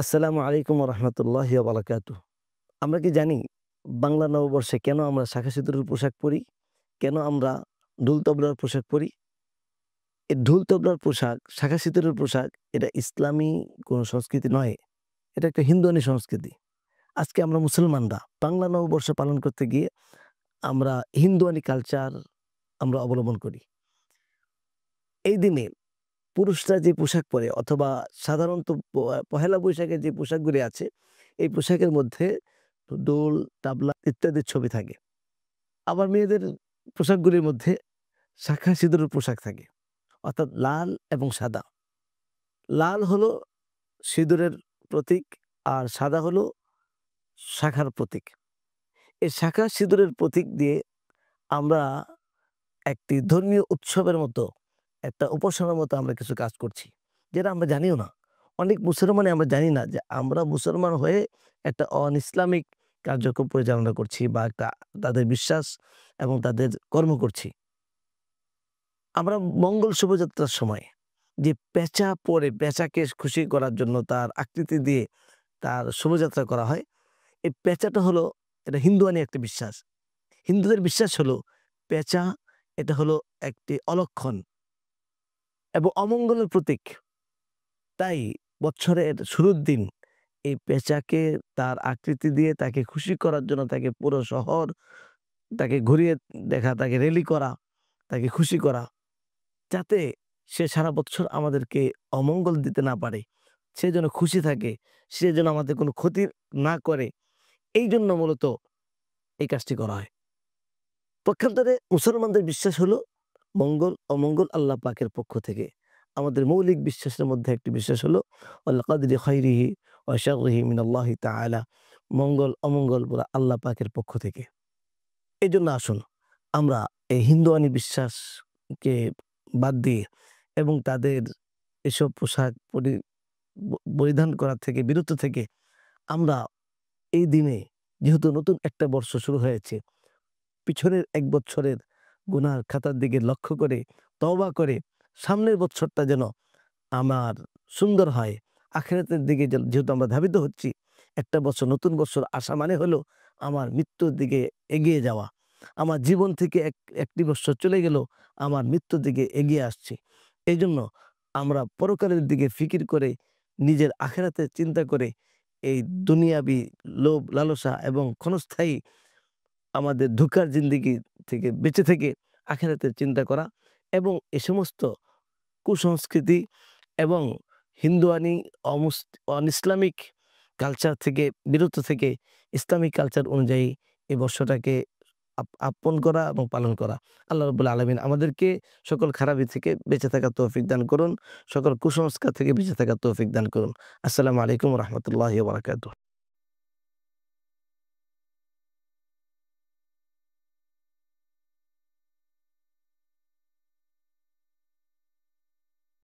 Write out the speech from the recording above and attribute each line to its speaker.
Speaker 1: আসসালামু আলাইকুম রহমতুল্লাহি ওয়া বারাকাতুহু। আমরা কি জানি বাংলা নববর্ষে কেন আমরা শাঁখা সিঁদুরের পোশাক পরি? কেন আমরা ঢোল তবলার পোশাক পরি? এই ঢোল তবলার পোশাক, শাঁখা সিঁদুরের পোশাক এটা ইসলামী কোনো সংস্কৃতি নয়। এটা একটা হিন্দুয়ানি সংস্কৃতি। আজকে আমরা মুসলমানরা বাংলা নববর্ষ পালন করতে গিয়ে আমরা হিন্দুয়ানি কালচার আমরা অবলম্বন করি। এই দিনে পুরুষরা যে পোশাক পরে অথবা সাধারণত পহেলা বৈশাখে যে পোশাকগুলি আছে, এই পোশাকের মধ্যে ডোল, তাবলা ইত্যাদির ছবি থাকে। আবার মেয়েদের পোশাকগুলির মধ্যে শাঁখা সিঁদুরের পোশাক থাকে। অর্থাৎ লাল এবং সাদা। লাল হলো সিঁদুরের প্রতীক আর সাদা হলো শাঁখার প্রতীক। এই শাঁখা সিঁদুরের প্রতীক দিয়ে আমরা একটি ধর্মীয় উৎসবের মতো, একটা উপাসনার মতো আমরা কিছু কাজ করছি। যেটা আমরা জানিও না। অনেক মুসলমানই আমরা জানি না যে আমরা মুসলমান হয়ে একটা অন-ইসলামিক কার্যক্রম পরিচালনা করছি বা একটা তাদের বিশ্বাস এবং তাদের কর্ম করছি। আমরা মঙ্গল শোভাযাত্রার সময় যে পেঁচা পরে পেঁচাকে খুশি করার জন্য তার আকৃতি দিয়ে তার শোভাযাত্রা করা হয়। এই পেঁচাটা হলো এটা হিন্দুয়ানি একটা বিশ্বাস। হিন্দুদের বিশ্বাস হলো পেঁচা এটা হলো একটি অলক্ষণ এবং অমঙ্গলের প্রতীক। তাই বছরের শুরুর দিন এই পেঁচাকে তার আকৃতি দিয়ে তাকে খুশি করার জন্য তাকে পুরো শহর তাকে ঘুরিয়ে দেখা, তাকে রেলি করা, তাকে খুশি করা। যাতে সে সারা বছর আমাদেরকে অমঙ্গল দিতে না পারে। সে যেন খুশি থাকে, সে যেন আমাদের কোনো ক্ষতি না করে। এইজন্য মূলত এই কাজটি করা হয়। পক্ষান্তরে মুসলমানদের বিশ্বাস হলো মঙ্গল, অমঙ্গল আল্লাহ পাকের পক্ষ থেকে। আমাদের মৌলিক বিশ্বাসের মধ্যে একটি বিশ্বাস হলো ওয়াল কাদরি খাইরিহি ওয়া শাররিহি মিনাল্লাহি তাআলা। মঙ্গল, অমঙ্গল পুরা আল্লাহ পাকের পক্ষ থেকে। এজন্য আসুন আমরা এই হিন্দুয়ানি বিশ্বাসকে বাদ দিয়ে এবং তাদের এসব পোশাক পরিধান করা থেকে বিরত থেকে আমরা এই দিনে যেহেতু নতুন একটা বর্ষ শুরু হয়েছে, পিছনের ১ বছরের গুনার খাতার দিকে লক্ষ্য করে তওবা করে সামনের বছরটা যেন আমার সুন্দর হয়। আখিরাতের দিকে যেহেতু আমরা ধাবিত হচ্ছি, একটা বছর নতুন বছর আসা মানে হলো আমার মৃত্যুর দিকে এগিয়ে যাওয়া। আমার জীবন থেকে একটি বছর চলে গেল, আমার মৃত্যুর দিকে এগিয়ে আসছি। এইজন্য আমরা পরকালের দিকে ফিকির করে নিজের আখিরাতের চিন্তা করে এই দুনিয়াবি লোভ লালসা এবং ক্ষণস্থায়ী আমাদের ধোঁকার জিন্দেগি থেকে বেঁচে থেকে আখিরাতের চিন্তা করা এবং এ সমস্ত কুসংস্কৃতি এবং হিন্দুয়ানি অন-ইসলামিক কালচার থেকে বিরত থেকে ইসলামিক কালচার অনুযায়ী এই বর্ষটাকে আপন করা এবং পালন করা। আল্লাহ রাব্বুল আলামিন আমাদেরকে সকল খারাপি থেকে বেঁচে থাকার তৌফিক দান করুন। সকল কুসংস্কার থেকে বেঁচে থাকার তৌফিক দান করুন। আসসালামু আলাইকুম ওয়া রাহমাতুল্লাহি ওয়া বারাকাতুহু।